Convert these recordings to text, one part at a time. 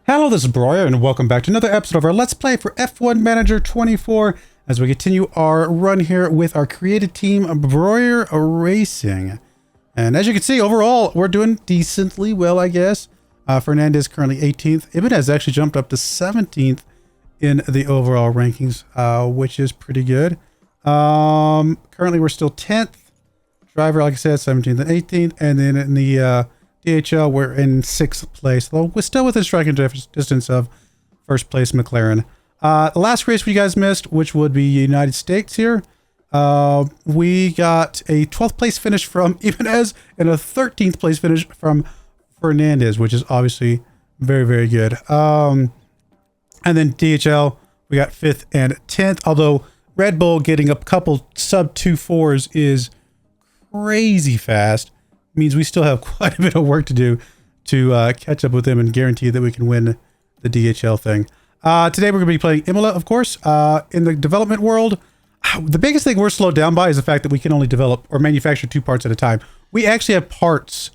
Hello, this is Broyar, and welcome back to another episode of our Let's Play for F1 Manager 24 as we continue our run here with our created team, Broyar Racing. And as you can see, overall, we're doing decently well, I guess. Fernandez currently 18th. Ibanez actually jumped up to 17th in the overall rankings, which is pretty good. Currently, we're still 10th. Driver, like I said, 17th and 18th. And then in the DHL, we're in 6th place, though we're still within striking distance of first place McLaren. The last race we guys missed, which would be United States here, we got a 12th place finish from Ibanez and a 13th place finish from Fernandez, which is obviously very, very good. And then DHL, we got 5th and 10th, although Red Bull getting a couple sub 2.4s is crazy fast. Means we still have quite a bit of work to do to catch up with them and guarantee that we can win the DHL thing. Today we're going to be playing Imola, of course. In the development world, the biggest thing we're slowed down by is the fact that we can only develop or manufacture 2 parts at a time. We actually have parts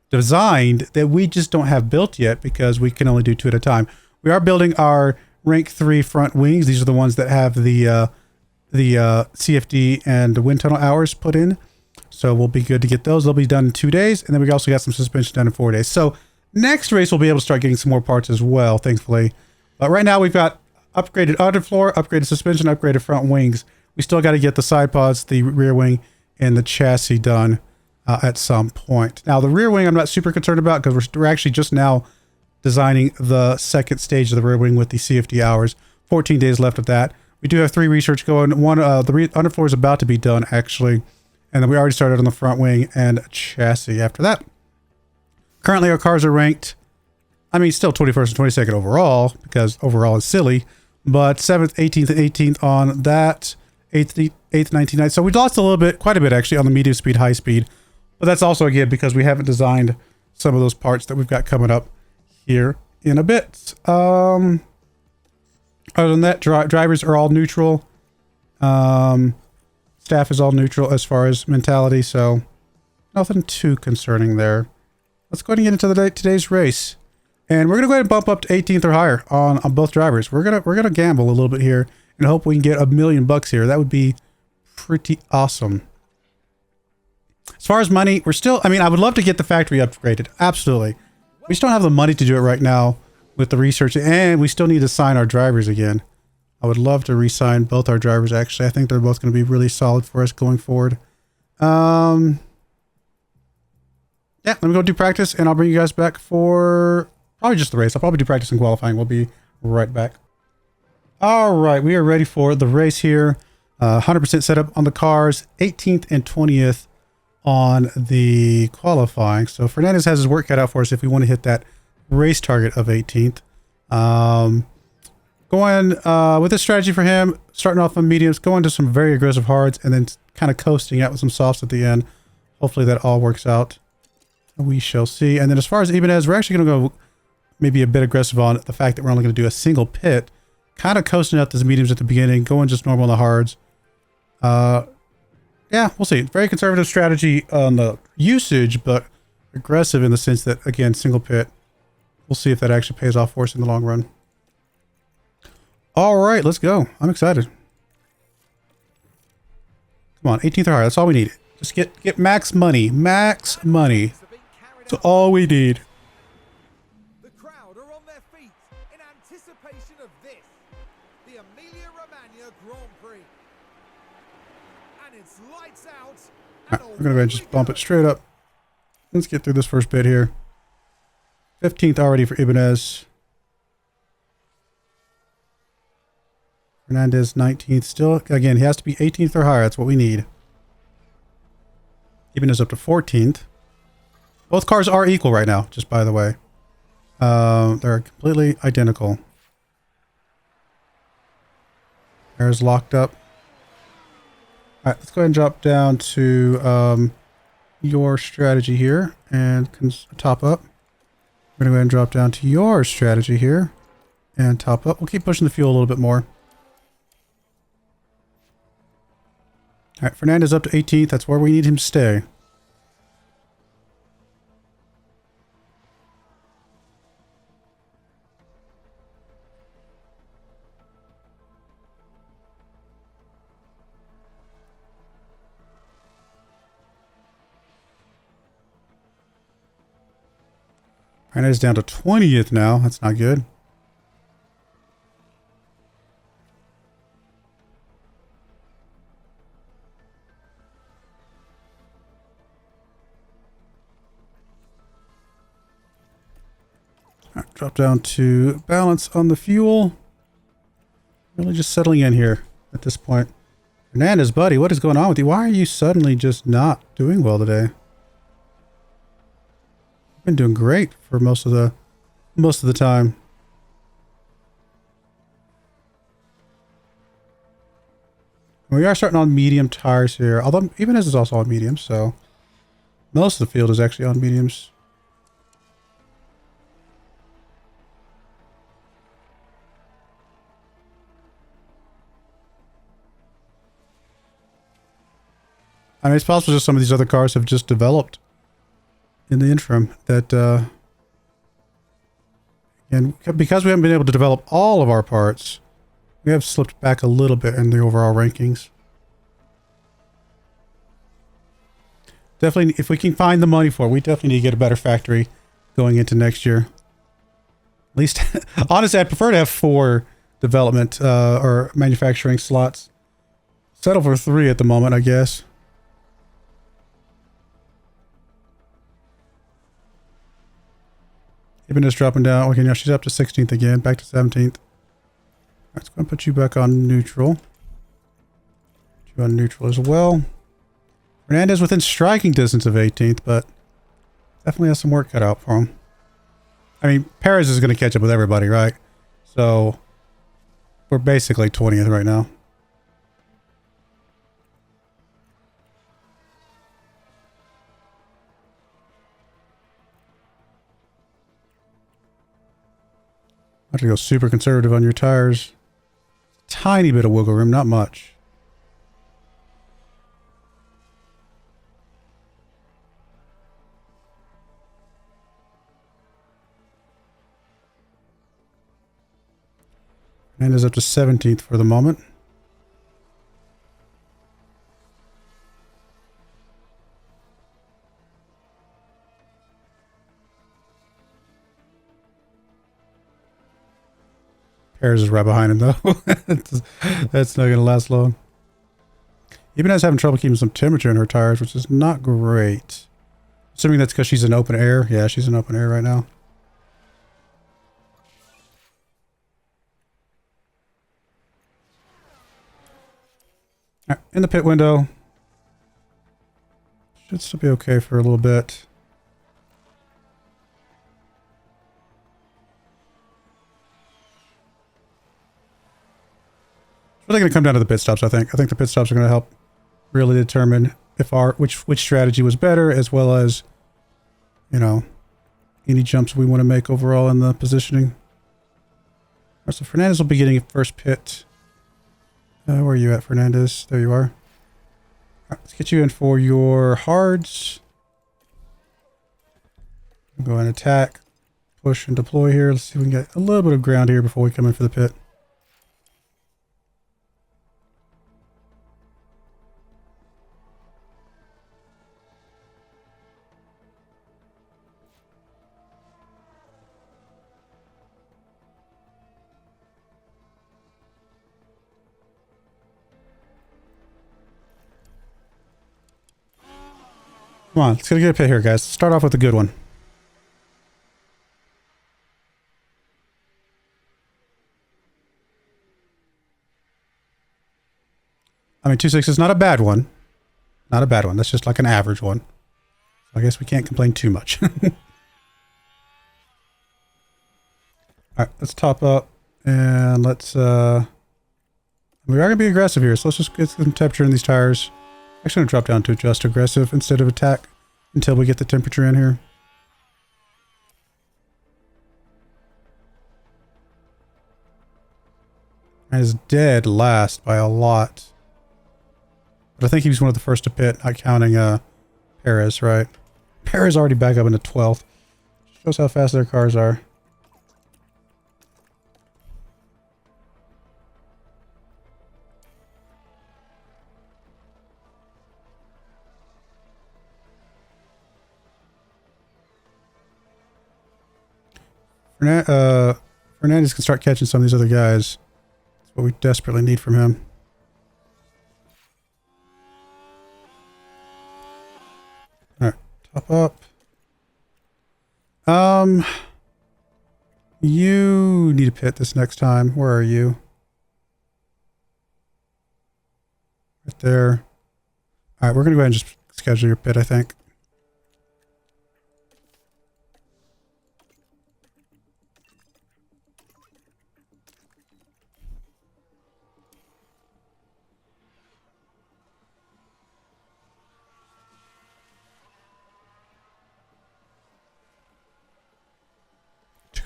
designed that we just don't have built yet because we can only do 2 at a time. We are building our rank 3 front wings. These are the ones that have the CFD and the wind tunnel hours put in. So we'll be good to get those. They'll be done in 2 days. And then we also got some suspension done in 4 days. So next race, we'll be able to start getting some more parts as well, thankfully. But right now we've got upgraded underfloor, upgraded suspension, upgraded front wings. We still got to get the side pods, the rear wing, and the chassis done at some point. Now the rear wing I'm not super concerned about because we're actually just now designing the second stage of the rear wing with the CFD hours. 14 days left of that. We do have 3 research going. One, the underfloor is about to be done actually. And then we already started on the front wing and chassis after that. Currently, our cars are ranked, still 21st and 22nd overall, because overall is silly, but 7th, 18th, and 18th on that, 8th, 19th, 9th. So we lost a little bit, quite a bit actually, on the medium speed, high speed. But that's also, again, because we haven't designed some of those parts that we've got coming up here in a bit. Other than that, drivers are all neutral. Staff is all neutral as far as mentality, so nothing too concerning there. Let's go ahead and get into today's race. And we're going to go ahead and bump up to 18th or higher on both drivers. We're gonna gamble a little bit here and hope we can get $1 million here. That would be pretty awesome. As far as money, we're still, I would love to get the factory upgraded. Absolutely. We just don't have the money to do it right now with the research, and we still need to sign our drivers again. I would love to re-sign both our drivers, actually. I think they're both going to be really solid for us going forward. Yeah, let me go do practice, and I'll bring you guys back for probably just the race. I'll probably do practice and qualifying. We'll be right back. All right, we are ready for the race here. 100% setup on the cars, 18th and 20th on the qualifying. So Fernandez has his work cut out for us if we want to hit that race target of 18th. Going with this strategy for him, starting off on mediums, going to some very aggressive hards, and then kind of coasting out with some softs at the end. Hopefully that all works out. We shall see. And then as far as Ibanez, we're actually going to go maybe a bit aggressive on the fact that we're only going to do a single pit. Kind of coasting out those mediums at the beginning, going just normal on the hards. Yeah, we'll see. Very conservative strategy on the usage, but aggressive in the sense that, again, single pit. We'll see if that actually pays off for us in the long run. All right, let's go. I'm excited. Come on, 18th or higher. That's all we need. Just get max money. Max money. That's all we need. The crowd are on their feet in anticipation of this, the Emilia-Romagna Grand Prix. And it's lights out. All right, we're gonna go ahead and just bump it straight up. Let's get through this first bit here. 15th already for Ibanez. Fernandez 19th still. Again, he has to be 18th or higher. That's what we need. Ibanez up to 14th. Both cars are equal right now, just by the way. They're completely identical. Air's locked up. All right, let's go ahead and drop down to your strategy here and top up. We're going to go ahead and drop down to your strategy here and top up. We'll keep pushing the fuel a little bit more. All right, Fernandez up to 18th. That's where we need him to stay. And it's down to 20th now. That's not good. All right, drop down to balance on the fuel. Really just settling in here at this point. Fernandez, buddy, what is going on with you? Why are you suddenly just not doing well today? You've been doing great for most of the time. We are starting on medium tires here, although even as is also on medium, so most of the field is actually on mediums. I mean, it's possible just some of these other cars have just developed in the interim that, and because we haven't been able to develop all of our parts, we have slipped back a little bit in the overall rankings. Definitely, if we can find the money for it, we definitely need to get a better factory going into next year. At least, honestly, I'd prefer to have 4 development or manufacturing slots. Settle for 3 at the moment, I guess. Even just dropping down. Okay, now she's up to 16th again, back to 17th. Alright, let's go and put you back on neutral. Put you on neutral as well. Fernandez within striking distance of 18th, but definitely has some work cut out for him. I mean, Perez is going to catch up with everybody, right? So, we're basically 20th right now. I have to go super conservative on your tires. Tiny bit of wiggle room, not much. And is up to 17th for the moment. Perez is right behind him, though. That's not going to last long. Even has having trouble keeping some temperature in her tires, which is not great. Assuming that's because she's in open air. Yeah, she's in open air right now. All right, in the pit window. Should still be okay for a little bit. Really going to come down to the pit stops, I think. I think the pit stops are going to help really determine if which strategy was better, as well as, you know, any jumps we want to make overall in the positioning. All right, so Fernandez will be getting a first pit. Where are you at, Fernandez? There you are. All right, let's get you in for your hards. Go and attack, push, and deploy here. Let's see if we can get a little bit of ground here before we come in for the pit. Come on, let's get a pit here, guys. Start off with a good one. I mean, 2.6 is not a bad one. Not a bad one. That's just like an average one. I guess we can't complain too much. Alright, let's top up. And let's... we are going to be aggressive here, so let's just get some temperature in these tires. Actually, I'm going to drop down to just aggressive instead of attack until we get the temperature in here. And is dead last by a lot. But I think he was one of the first to pit, not counting Perez, right? Perez already back up into 12th. Shows how fast their cars are. Fernandez can start catching some of these other guys. That's what we desperately need from him. All right, top up. You need a pit this next time. Where are you? Right there. All right, we're gonna go ahead and just schedule your pit, I think.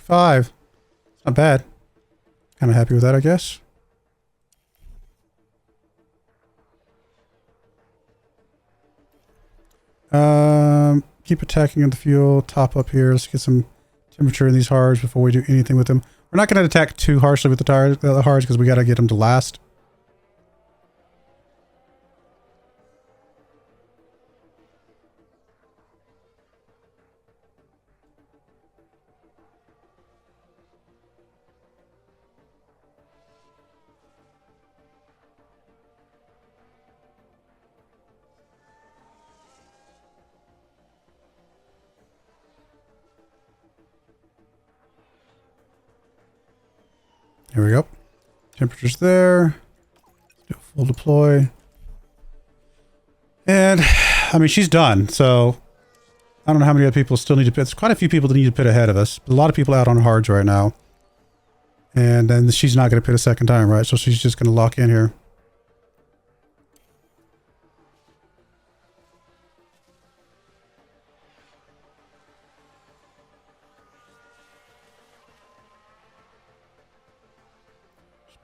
Five. Not bad. Kind of happy with that, I guess. Keep attacking on the fuel. Top up here. Let's get some temperature in these hards before we do anything with them. We're not going to attack too harshly with the hards because we got to get them to last. Here we go. Temperature's there. Do a full deploy. And, I mean, she's done. So, I don't know how many other people still need to pit. There's quite a few people that need to pit ahead of us. A lot of people out on hards right now. And then she's not going to pit a second time, right? So she's just going to lock in here.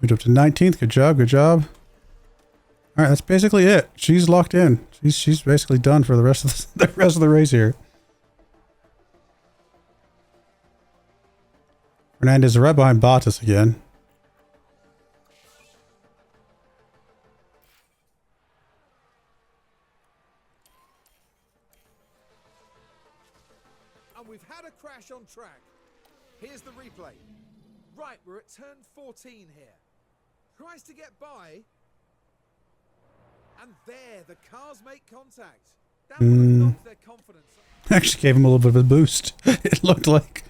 Moved up to 19th. Good job. Good job. All right, that's basically it. She's locked in. She's basically done for the rest of the race here. Fernandez is right behind Bottas again. And we've had a crash on track. Here's the replay. Right, we're at turn 14 here. Tries to get by. And there, the cars make contact. That would have knocked their confidence. Actually gave him a little bit of a boost. It looked like.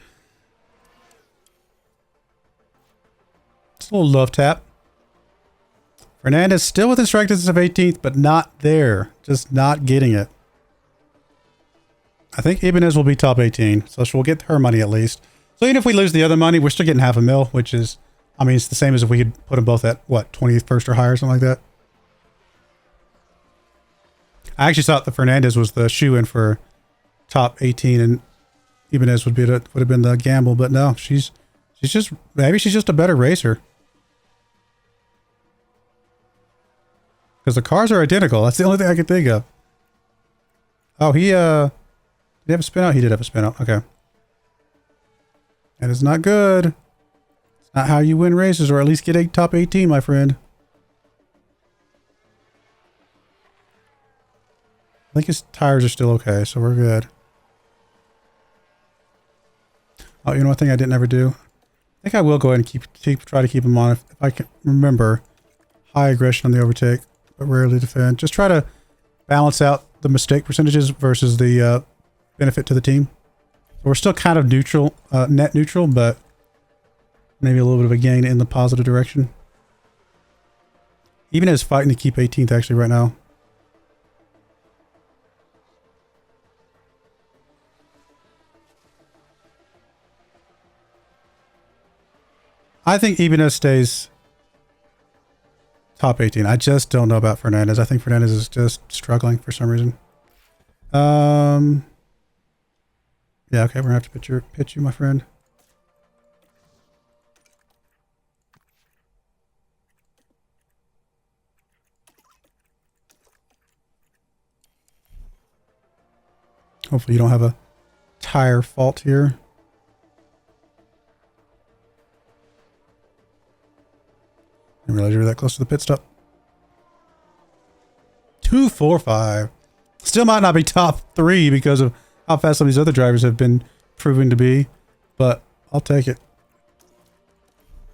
It's a little love tap. Fernandez still within strike distance of 18th, but not there. Just not getting it. I think Ibanez will be top 18, so she'll get her money at least. So even if we lose the other money, we're still getting half a mil, which is, I mean, it's the same as if we could put them both at, what, 21st or higher, something like that. I actually thought that Fernandez was the shoe-in for top 18, and Ibanez would have been the gamble, but no, she's just, maybe she's just a better racer. Because the cars are identical. That's the only thing I can think of. Oh, did he have a spin out? He did have a spin out. Okay. That is not good. It's not how you win races, or at least get a top 18, my friend. I think his tires are still okay, so we're good. Oh, you know one thing I didn't ever do? I think I will go ahead and try to keep him on if I can remember. High aggression on the overtake, but rarely defend. Just try to balance out the mistake percentages versus the benefit to the team. We're still kind of neutral, net neutral, but maybe a little bit of a gain in the positive direction. Even as fighting to keep 18th actually right now. I think Ibanez stays top 18. I just don't know about Fernandez. I think Fernandez is just struggling for some reason. Yeah, okay, we're gonna have to pitch you, my friend. Hopefully you don't have a tire fault here. Didn't realize you were that close to the pit stop. 245. Still might not be top 3 because of how fast some of these other drivers have been proving to be, but I'll take it.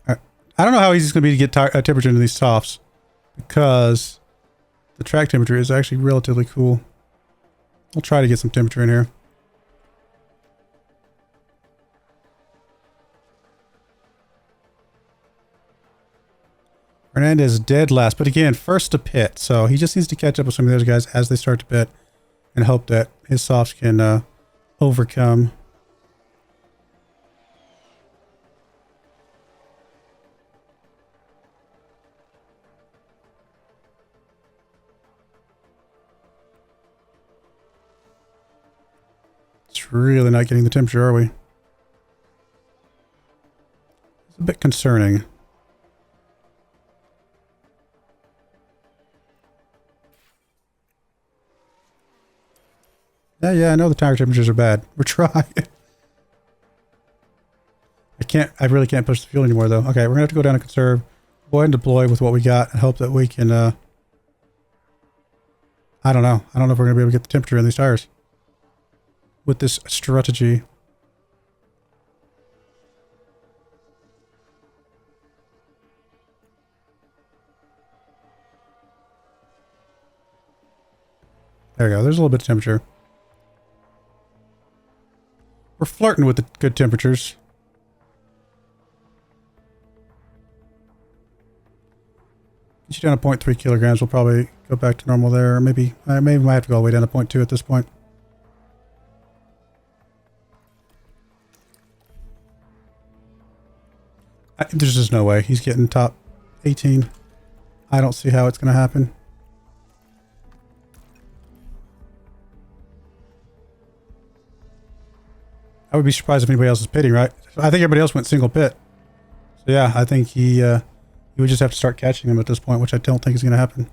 All right. I don't know how easy it's going to be to get temperature into these softs because the track temperature is actually relatively cool. We'll try to get some temperature in here. Fernandez is dead last, but again, first to pit. So he just needs to catch up with some of those guys as they start to pit and hope that his softs can overcome. It's really not getting the temperature, are we? It's a bit concerning. Yeah, I know the tire temperatures are bad. We're trying. I really can't push the fuel anymore though. Okay, we're gonna have to go down and conserve. Go ahead and deploy with what we got and hope that we can, I don't know. I don't know if we're gonna be able to get the temperature in these tires with this strategy. There we go. There's a little bit of temperature. We're flirting with the good temperatures. Get you down to 0.3 kilograms. We'll probably go back to normal there. Maybe we might have to go all the way down to 0.2 at this point. There's just no way. He's getting top 18. I don't see how it's going to happen. I would be surprised if anybody else is pitting, right? I think everybody else went single pit. So yeah, I think he would just have to start catching him at this point, which I don't think is going to happen.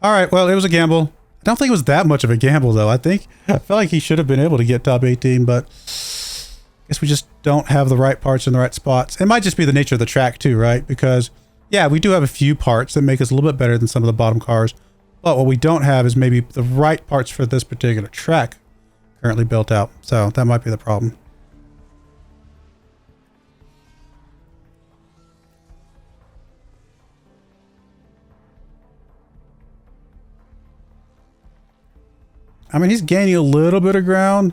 All right, well, it was a gamble. I don't think it was that much of a gamble, though. I felt like he should have been able to get top 18, but I guess we just don't have the right parts in the right spots. It might just be the nature of the track too, right? Because, yeah, we do have a few parts that make us a little bit better than some of the bottom cars, but what we don't have is maybe the right parts for this particular track currently built out. So that might be the problem. I mean, he's gaining a little bit of ground.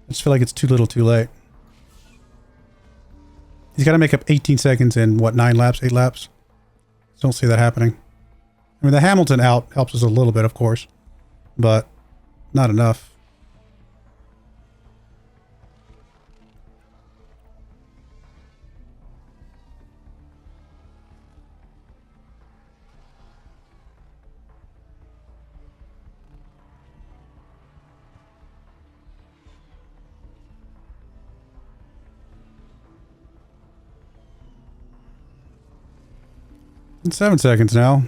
I just feel like it's too little too late. He's got to make up 18 seconds in, what, 9 laps, 8 laps? Don't see that happening. I mean, the Hamilton out helps us a little bit, of course, but not enough. In 7 seconds now.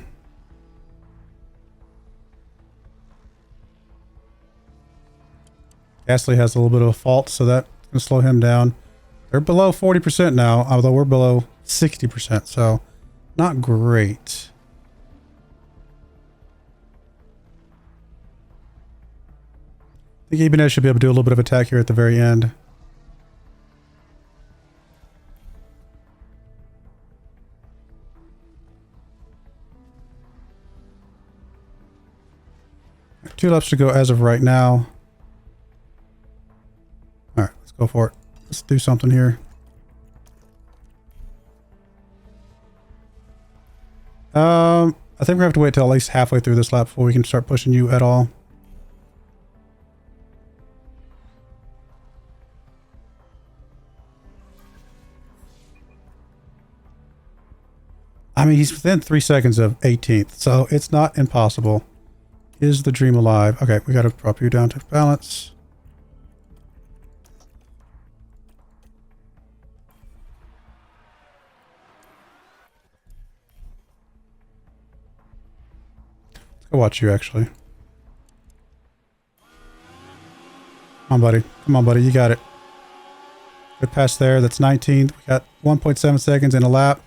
Gasly has a little bit of a fault, so that's going to slow him down. They're below 40% now, although we're below 60%, so not great. I think Ibanez should be able to do a little bit of attack here at the very end. Two laps to go as of right now. All right, let's go for it. Let's do something here. I think we're gonna have to wait till at least halfway through this lap before we can start pushing you at all. I mean, he's within 3 seconds of 18th, so it's not impossible. Is the dream alive? Okay, we got to drop you down to balance. Let's go watch you, actually. Come on, buddy. Come on, buddy. You got it. Good pass there. That's 19th. We got 1.7 seconds in a lap.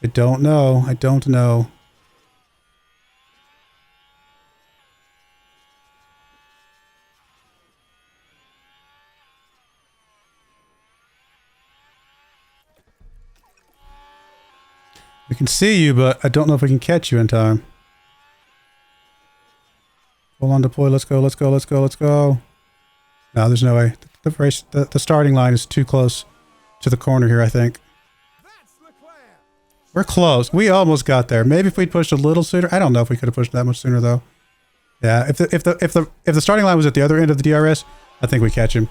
I don't know. I don't know. We can see you, but I don't know if we can catch you in time. Hold on, deploy. Let's go, let's go, let's go, let's go. No, there's no way. The starting line is too close to the corner here, I think. We're close. We almost got there. Maybe if we'd pushed a little sooner. I don't know if we could have pushed that much sooner though. Yeah, if the starting line was at the other end of the DRS, I think we catch him.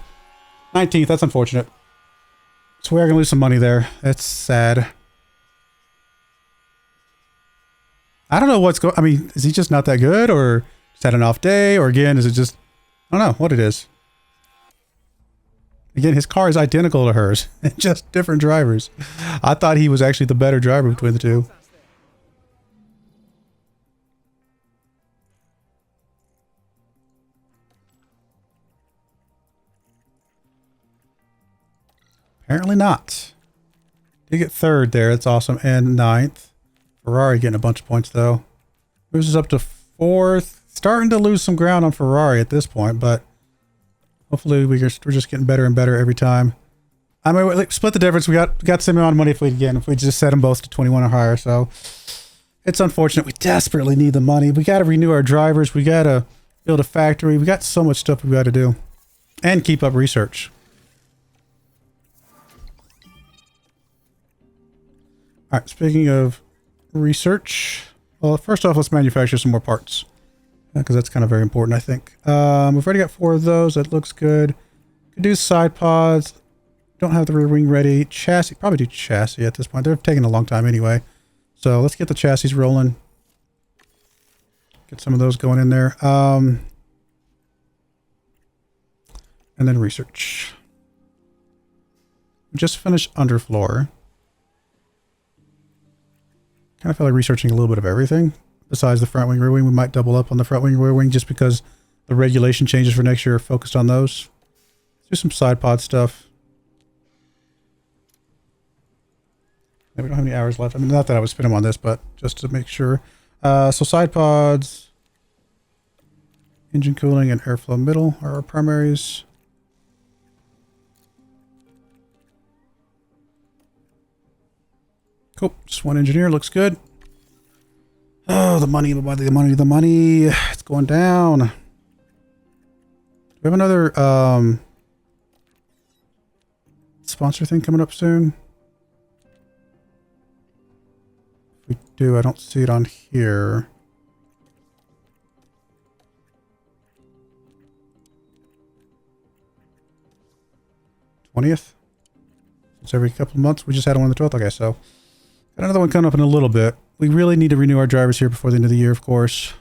19th, that's unfortunate. So we are gonna lose some money there. That's sad. I don't know what's going. I mean, is he just not that good, or just had an off day, or again, is it just? I don't know what it is. Again, his car is identical to hers, just different drivers. I thought he was actually the better driver between the two. Apparently not. Did get third there. That's awesome. And ninth. Ferrari getting a bunch of points though. Moves us up to fourth. Starting to lose some ground on Ferrari at this point, but hopefully we're just getting better and better every time. I mean, like, split the difference. We got the same amount of money if we just set them both to 21 or higher. So it's unfortunate. We desperately need the money. We got to renew our drivers. We got to build a factory. We got so much stuff we got to do, and keep up research. All right. Speaking of research, well, first off, let's manufacture some more parts. Because that's kind of very important, I think. We've already got 4 of those. That looks good. Could do side pods. Don't have the rear wing ready. Chassis. Probably do chassis at this point. They're taking a long time anyway. So let's get the chassis rolling. Get some of those going in there. And then research. Just finished underfloor. Kind of feel like researching a little bit of everything. Besides the front wing, rear wing, we might double up on the front wing, rear wing, just because the regulation changes for next year are focused on those. Let's do some side pod stuff. Yeah, we don't have any hours left. I mean, not that I would spend them on this, but just to make sure. So side pods, engine cooling, and airflow middle are our primaries. Cool. Just one engineer. Looks good. Oh, the money, the money, the money, the money. It's going down. Do we have another sponsor thing coming up soon? If we do, I don't see it on here. '20th? It's every couple of months. We just had one on the 12th, okay, so got another one coming up in a little bit. We really need to renew our drivers here before the end of the year, of course.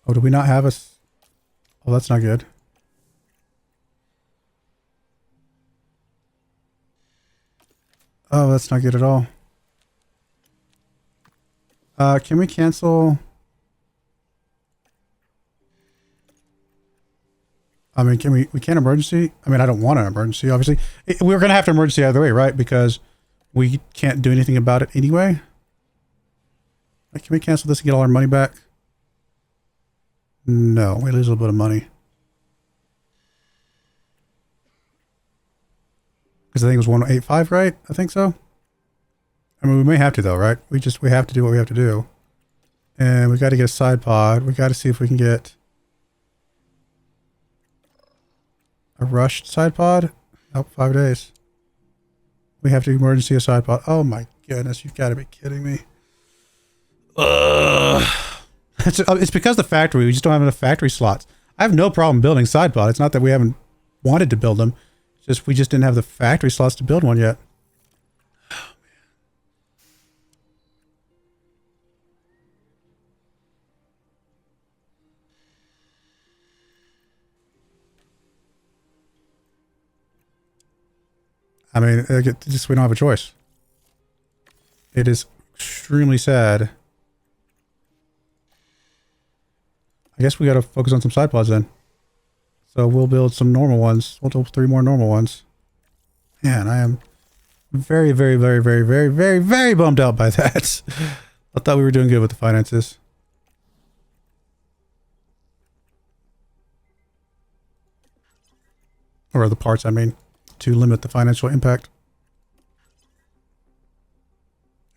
Oh, do we not have a... Oh, that's not good. Oh, that's not good at all. Can we cancel? I mean, we can't emergency? I mean, I don't want an emergency, obviously. We're going to have to emergency either way, right? Because we can't do anything about it anyway. Like, can we cancel this and get all our money back? No, we lose a little bit of money. Because I think it was 185, right? I think so. I mean, we may have to though, right? We have to do what we have to do. And we got to get a side pod. We got to see if we can get a rushed side pod. Nope, 5 days. We have to emergency a side pod. Oh my goodness, you've got to be kidding me. It's because the factory, we just don't have enough factory slots. I have no problem building side pod. It's not that we haven't wanted to build them. We just didn't have the factory slots to build one yet. Oh, man. I mean, we don't have a choice. It is extremely sad. I guess we got to focus on some side pods then. So we'll build some normal ones. We'll do 3 more normal ones. Man, I am Very, very, very, very, very, very, very bummed out by that. I thought we were doing good with the finances. Or the parts, I mean, to limit the financial impact.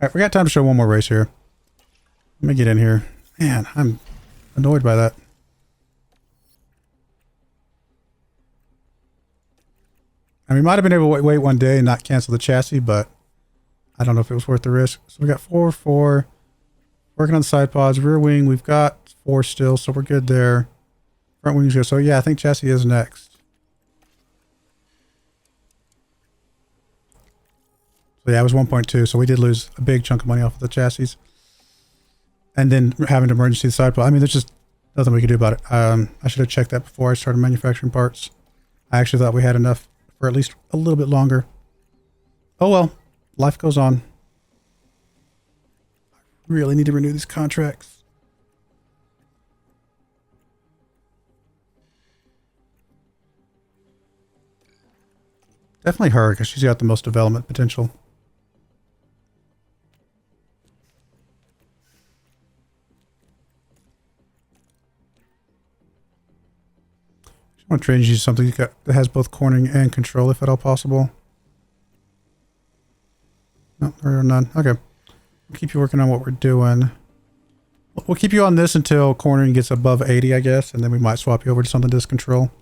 Alright, we got time to show one more race here. Let me get in here. Man, I'm annoyed by that. I mean, might have been able to wait one day and not cancel the chassis, but I don't know if it was worth the risk. So we got 4. Working on the side pods. Rear wing, we've got 4 still, so we're good there. Front wings go. So yeah, I think chassis is next. So yeah, it was 1.2, so we did lose a big chunk of money off of the chassis. And then having to emergency the side pod. I mean, there's just nothing we could do about it. I should have checked that before I started manufacturing parts. I actually thought we had enough for at least a little bit longer. Oh well, life goes on. I really need to renew these contracts. Definitely her, because she's got the most development potential. I want to trade you something that has both cornering and control, if at all possible. No, there are none. Okay. We'll keep you working on what we're doing. We'll keep you on this until cornering gets above 80, I guess, and then we might swap you over to something that does control.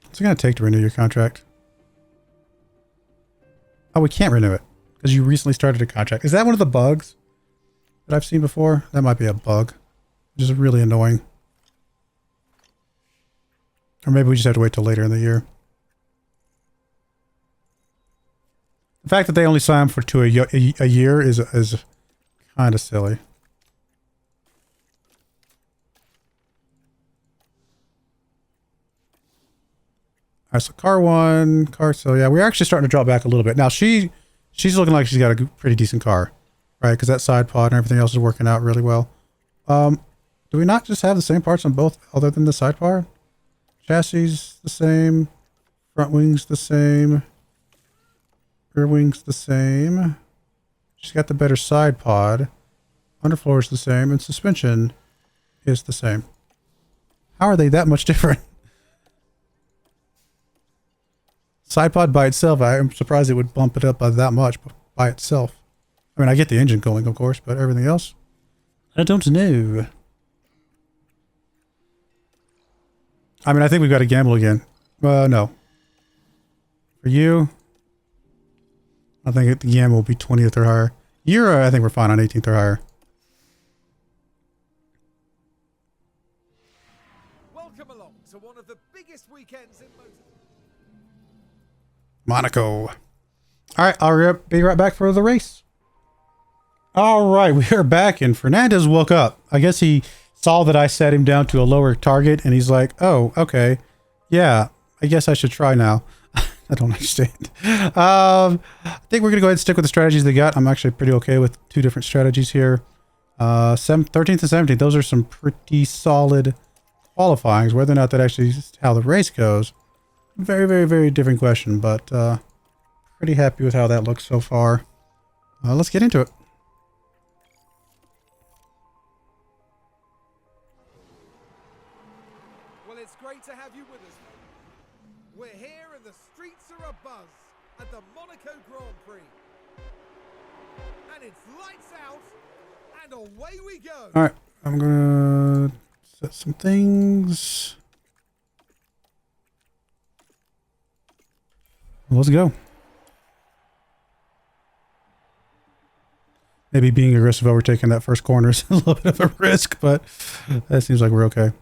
What's it going to take to renew your contract? Oh, we can't renew it. Because you recently started a contract. Is that one of the bugs that I've seen before? That might be a bug. Which is really annoying. Or maybe we just have to wait till later in the year. The fact that they only sign for a year is kind of silly. Alright, so car 1, car, so yeah, we're actually starting to drop back a little bit. Now she's looking like she's got a pretty decent car, right? Because that side pod and everything else is working out really well. Do we not just have the same parts on both other than the side pod? Chassis the same, front wings the same, rear wings the same. She's got the better side pod. Underfloor is the same, and suspension is the same. How are they that much different? Side pod by itself, I'm surprised it would bump it up by that much by itself. I mean, I get the engine cooling, of course, but everything else, I don't know. I mean, I think we've got to gamble again. No. For you, I think the gamble will be 20th or higher. Euro, I think we're fine on 18th or higher. Welcome along to one of the biggest weekends in Monaco. Alright, I'll be right back for the race. Alright, we are back and Fernandez woke up. I guess he saw that I set him down to a lower target and he's like, oh, okay. Yeah, I guess I should try now. I don't understand. I think we're going to go ahead and stick with the strategies they got. I'm actually pretty okay with 2 different strategies here. 13th and 17th, those are some pretty solid qualifyings. Whether or not that actually is how the race goes, very, very, very different question, but pretty happy with how that looks so far. Let's get into it. Well, it's great to have you with us. We're here and the streets are abuzz at the Monaco Grand Prix. And it's lights out and away we go. All right, I'm going to set some things. Let's go. Maybe being aggressive overtaking that first corner is a little bit of a risk, but that seems like we're okay.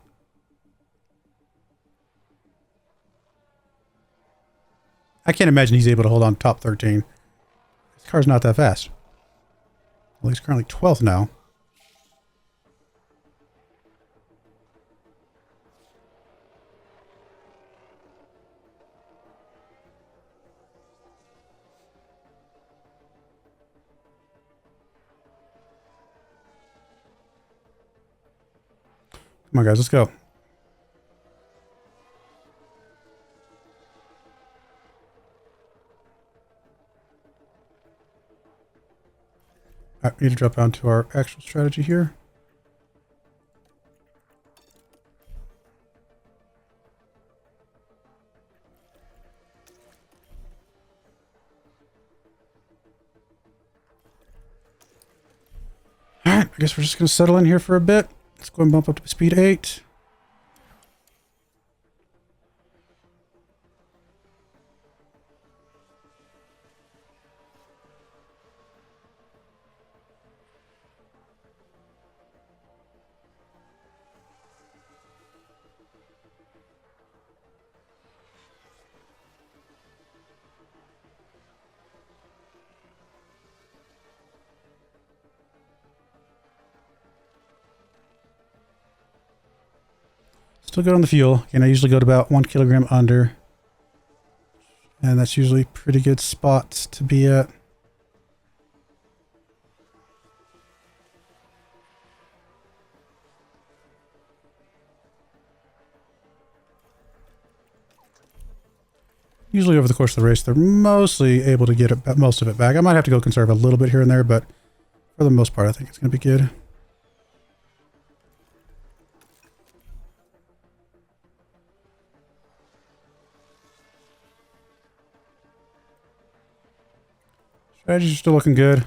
I can't imagine he's able to hold on top 13. His car's not that fast. Well, he's currently 12th now. Come on, guys, let's go. Alright, we need to drop down to our actual strategy here. Alright, I guess we're just going to settle in here for a bit. Let's go and bump up to speed 8. Still good on the fuel. Again, I usually go to about 1 kilogram under. And that's usually a pretty good spot to be at. Usually over the course of the race, they're mostly able to get most of it back. I might have to go conserve a little bit here and there, but for the most part, I think it's going to be good. Strategies are still looking good.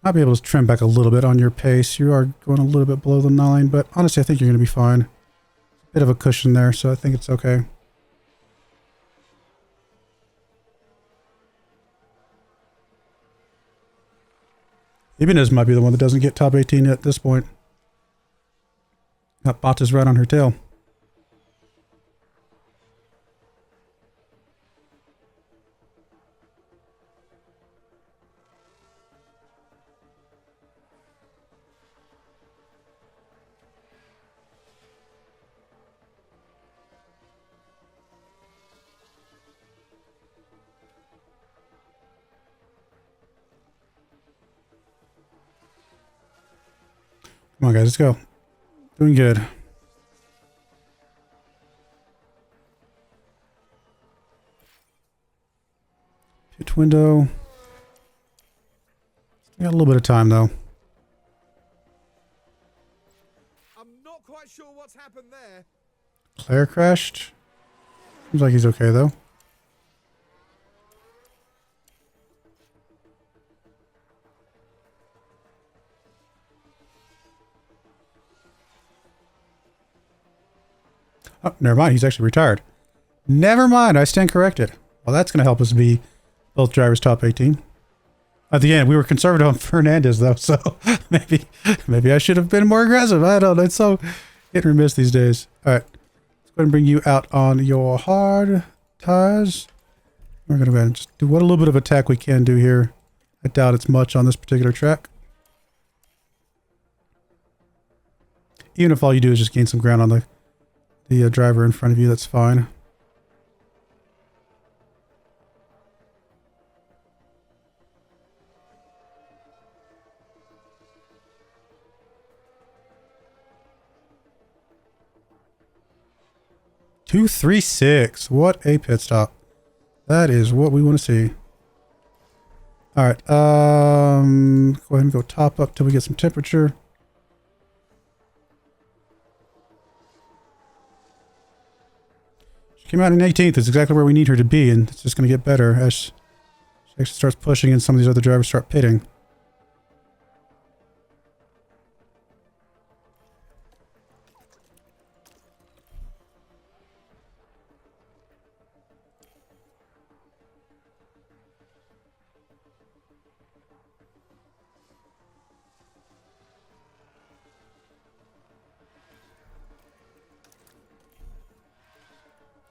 Might be able to trim back a little bit on your pace. You are going a little bit below the 9, but honestly, I think you're going to be fine. Bit of a cushion there, so I think it's okay. Ibanez might be the one that doesn't get top 18 at this point. Got Bottas right on her tail. Come on, guys, let's go. Doing good. Pitch window. Got a little bit of time, though. I'm not quite sure what's happened there. Claire crashed. Seems like he's okay, though. Oh, never mind. He's actually retired. Never mind. I stand corrected. Well, that's going to help us be both drivers top 18. At the end, we were conservative on Fernandez, though, so maybe I should have been more aggressive. I don't know. It's so hit or miss these days. All right. Let's go ahead and bring you out on your hard tires. We're going to go ahead and just do what a little bit of attack we can do here. I doubt it's much on this particular track. Even if all you do is just gain some ground on the driver in front of you, that's fine. Two, 3.6. What a pit stop. That is what we want to see. All right. Go ahead and go top up till we get some temperature. She came out in 18th. It's exactly where we need her to be, and it's just going to get better as she actually starts pushing and some of these other drivers start pitting.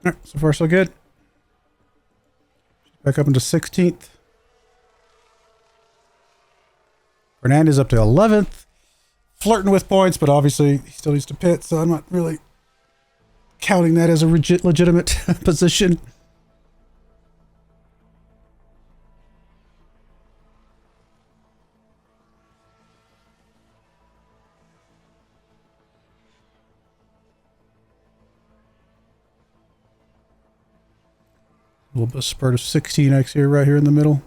All right, so far so good. Back up into 16th. Fernandez up to 11th. Flirting with points, but obviously he still needs to pit, so I'm not really counting that as a legitimate position. little bit of spurt of 16x here, right here in the middle.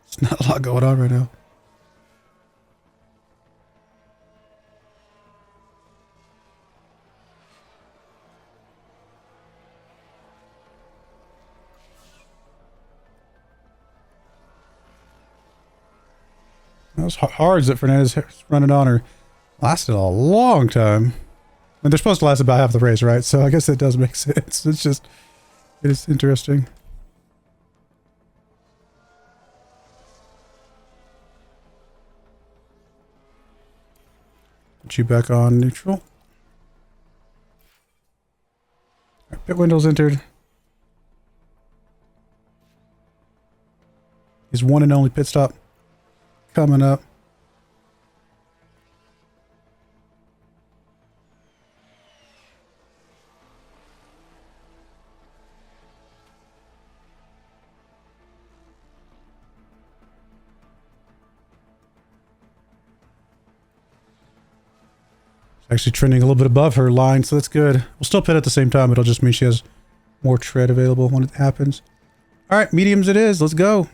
It's not a lot going on right now. Those hards that Fernandez is running on are lasted a long time. And they're supposed to last about half the race, right? So I guess that does make sense. It's just, it is interesting. Put you back on neutral. Right, pit window's entered. His one and only pit stop coming up. Actually trending a little bit above her line, so that's good. We'll still pit at the same time. It'll just mean she has more tread available when it happens. All right, mediums it is. Let's go.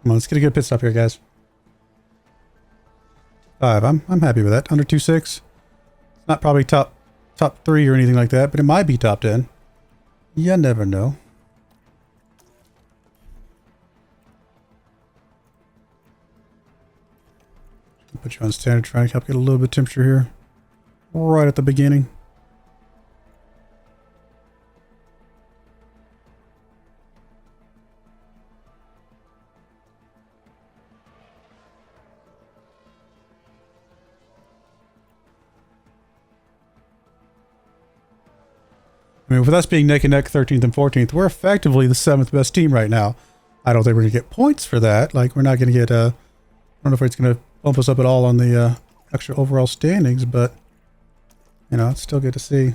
Come on, let's get a good pit stop here, guys. 5. I'm happy with that. Under 2.6. Not probably top 3 or anything like that, but it might be top 10. You never know. Put you on standard, try to help get a little bit of temperature here. Right at the beginning. I mean, with us being neck and neck 13th and 14th, we're effectively the 7th best team right now. I don't think we're going to get points for that. Like, we're not going to get, I don't know if it's going to bump us up at all on the extra overall standings, but, you know, it's still good to see.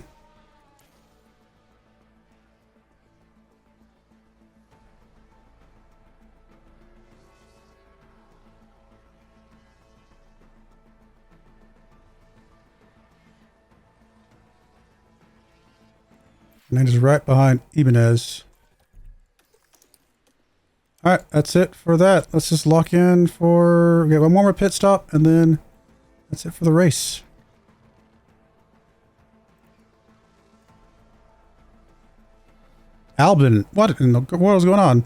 And then just right behind Ibanez. All right, that's it for that. Let's just lock in for get one more pit stop, and then that's it for the race. Albin, what in the world is going on?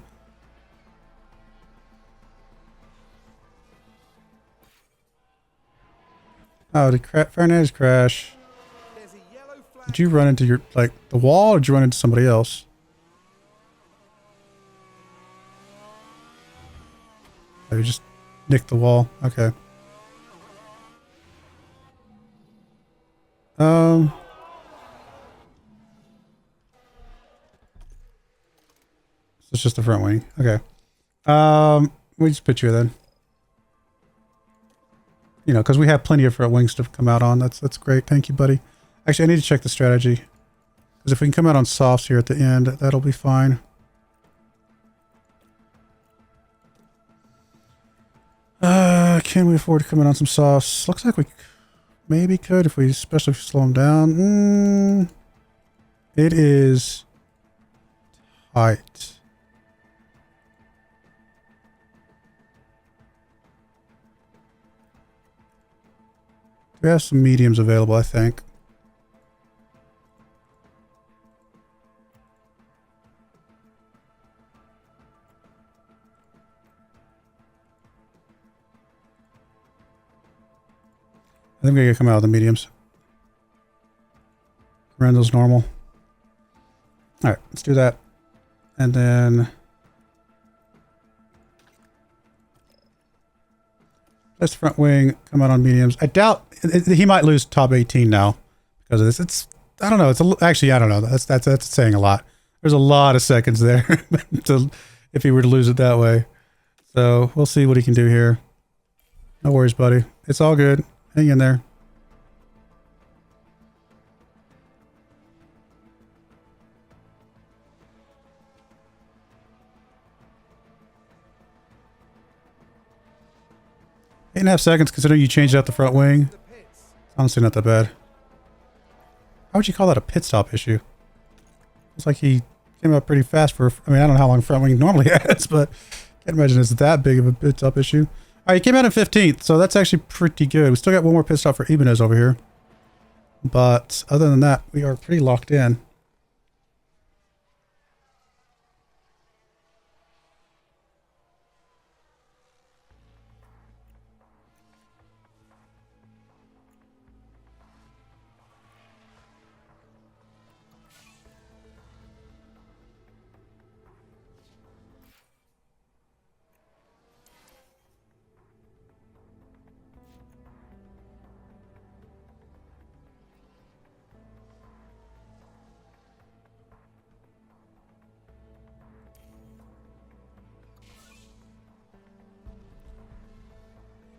Oh, did Fernandez crash? Did you run into your, like, the wall, or did you run into somebody else? Oh, you just nicked the wall. Okay. It's just the front wing. Okay. We just put you then. You know, because we have plenty of front wings to come out on. That's great. Thank you, buddy. Actually, I need to check the strategy. Because if we can come out on softs here at the end, that'll be fine. Can we afford to come in on some softs? Looks like we maybe could if we, especially if we slow them down. It is tight. We have some mediums available, I think. I think we're going to come out of the mediums. Randall's normal. Alright, let's do that. And then... That's front wing, come out on mediums. I doubt... he might lose top 18 now because of this. It's... I don't know. It's actually, I don't know. That's saying a lot. There's a lot of seconds there. if he were to lose it that way. So we'll see what he can do here. No worries, buddy. It's all good. Hang in there. Eight and a half seconds considering you changed out the front wing. Honestly, not that bad. How would you call that a pit stop issue? Looks like he came up pretty fast for, I mean, I don't know how long front wing normally has, but can't imagine it's that big of a pit stop issue. All right, he came out in 15th, so that's actually pretty good. We still got one more pit stop for Ibanez over here. But other than that, we are pretty locked in.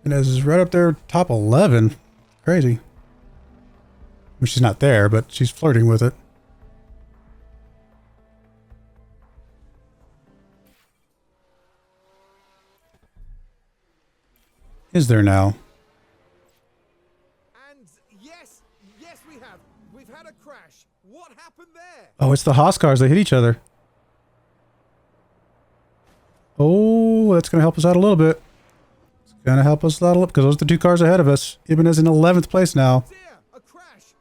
And this is right up there, top 11. Crazy. Well, she's not there, but she's flirting with it. Is there now? And yes, we have. We've had a crash. What happened there? Oh, it's the Haas cars. They hit each other. Oh, that's going to help us out a little bit. Gonna help us a little because those are the two cars ahead of us. Ibanez in 11th place now.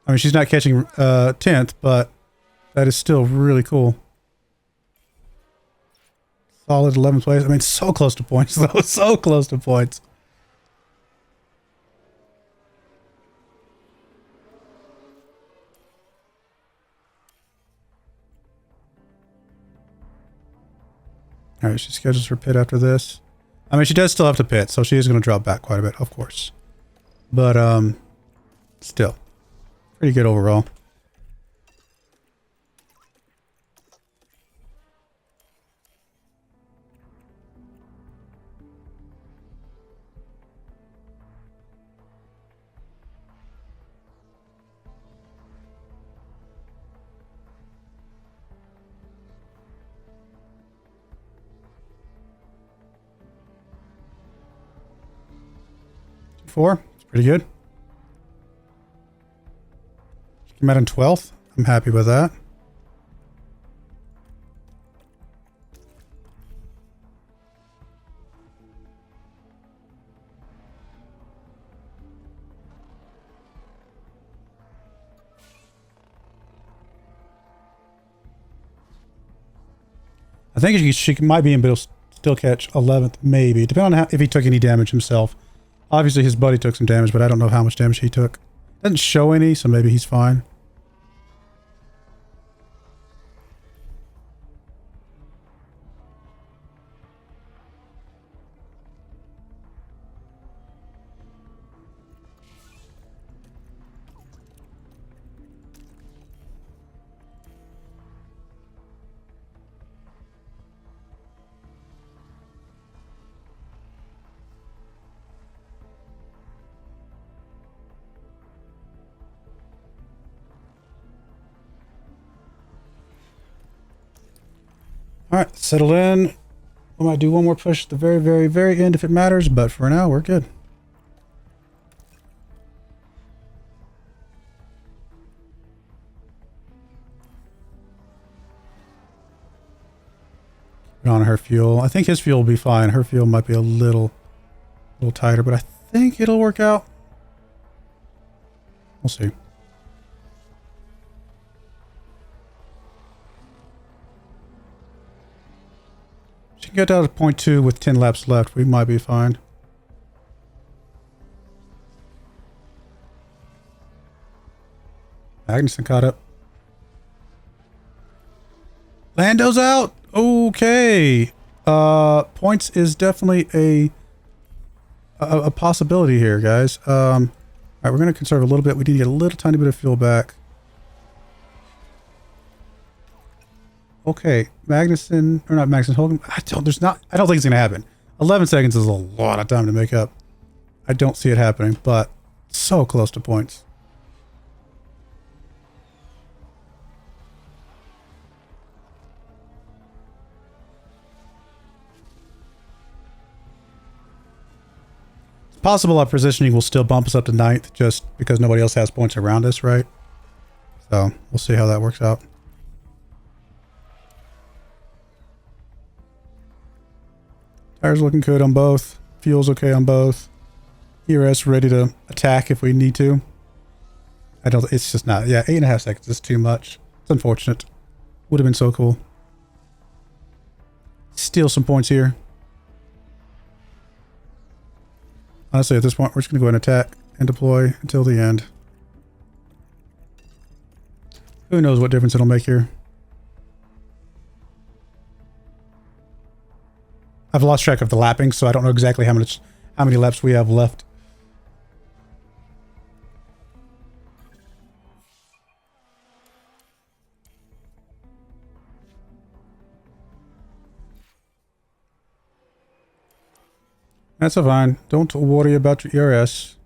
I mean, she's not catching 10th, but that is still really cool. Solid 11th place. I mean, so close to points though. So close to points. All right, she schedules her pit after this. I mean, she does still have to pit, so she is going to drop back quite a bit, of course. But, still. Pretty good overall. Four. It's pretty good. She came out in 12th. I'm happy with that. I think she might be able to still catch 11th, maybe, depending on how, if he took any damage himself. Obviously, his buddy took some damage, but I don't know how much damage he took. Doesn't show any, so maybe he's fine. All right, settle in. We might do one more push at the very, very, very end if it matters, but for now, we're good. Put on her fuel. I think his fuel will be fine. Her fuel might be a little tighter, but I think it'll work out. We'll see. She can get down to 0.2 with 10 laps left. We might be fine. Magnussen caught up. Lando's out. Okay. Points is definitely a possibility here, guys. All right, we're going to conserve a little bit. We need to get a little tiny bit of fuel back. Okay, Magnuson, or not Magnuson, Hogan. I don't think it's going to happen. 11 seconds is a lot of time to make up. I don't see it happening, but so close to points. It's possible our positioning will still bump us up to 9th just because nobody else has points around us, right? So we'll see how that works out. Tires looking good on both. Fuel's okay on both. ERS ready to attack if we need to. It's just not. Yeah, 8.5 seconds is too much. It's unfortunate. Would have been so cool. Steal some points here. Honestly, at this point, we're just going to go ahead and attack and deploy until the end. Who knows what difference it'll make here. I've lost track of the lapping, so I don't know exactly how many laps we have left. That's fine. Don't worry about your ERS.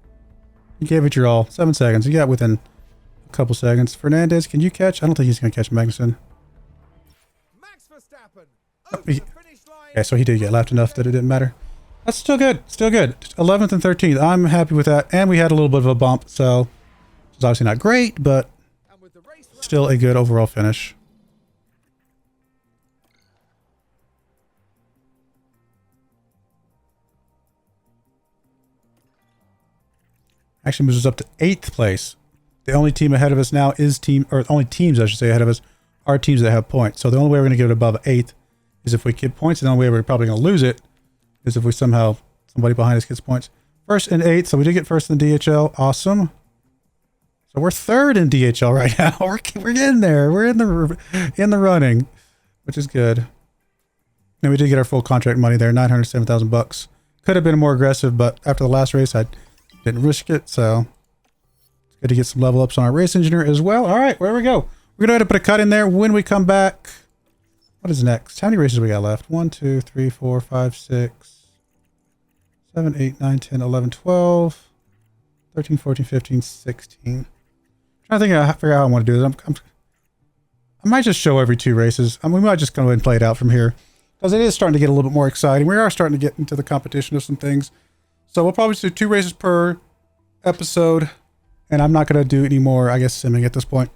You gave it your all. 7 seconds. You got within a couple seconds. Fernandez, can you catch? I don't think he's going to catch Magnuson. Max Verstappen over the finish line. Yeah, so he did get lapped enough that it didn't matter. That's still good. Still good. 11th and 13th. I'm happy with that. And we had a little bit of a bump, so it's obviously not great, but still a good overall finish. Actually moves us up to 8th place. The only team ahead of us now is only teams I should say ahead of us are teams that have points. So the only way we're going to get it above 8th is if we get points, and the only way we're probably going to lose it is if we somehow, somebody behind us gets points. 1st and 8th, so we did get 1st in DHL. Awesome. So we're 3rd in DHL right now. We're getting there. We're in the running, which is good. And we did get our full contract money there, $907,000. Could have been more aggressive, but after the last race, I didn't risk it, so it's good to get some level ups on our race engineer as well. All right, where we go? We're going to put a cut in there when we come back. What is next? How many races we got left? 1, 2, 3, 4, 5, 6, 7, 8, 9, 10, 11, 12, 13, 14, 15, 16. I'm trying to figure out how I want to do this. I might just show every 2 races. I mean, we might just go ahead and play it out from here because it is starting to get a little bit more exciting. We are starting to get into the competition of some things. So we'll probably do 2 races per episode, and I'm not going to do any more, I guess, simming at this point.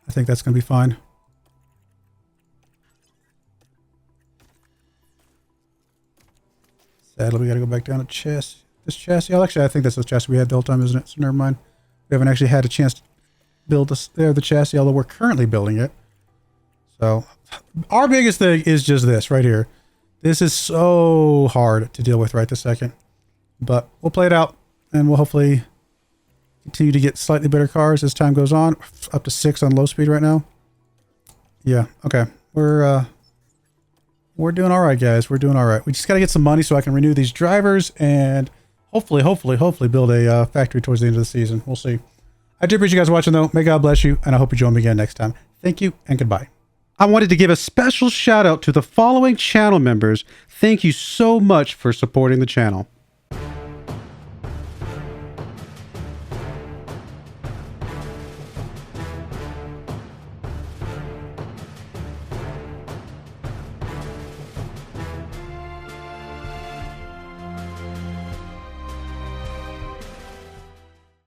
I think that's going to be fine. Sadly, we got to go back down to chassis. This chassis, actually, I think that's the chassis we had the whole time, isn't it? So never mind. We haven't actually had a chance to build the chassis, although we're currently building it. So our biggest thing is just this right here. This is so hard to deal with right this second. But we'll play it out, and we'll hopefully continue to get slightly better cars as time goes on. Up to 6 on low speed right now. Yeah, okay. We're doing all right, guys. We're doing all right. We just got to get some money so I can renew these drivers and hopefully build a factory towards the end of the season. We'll see. I do appreciate you guys watching, though. May God bless you, and I hope you join me again next time. Thank you, and goodbye. I wanted to give a special shout out to the following channel members. Thank you so much for supporting the channel.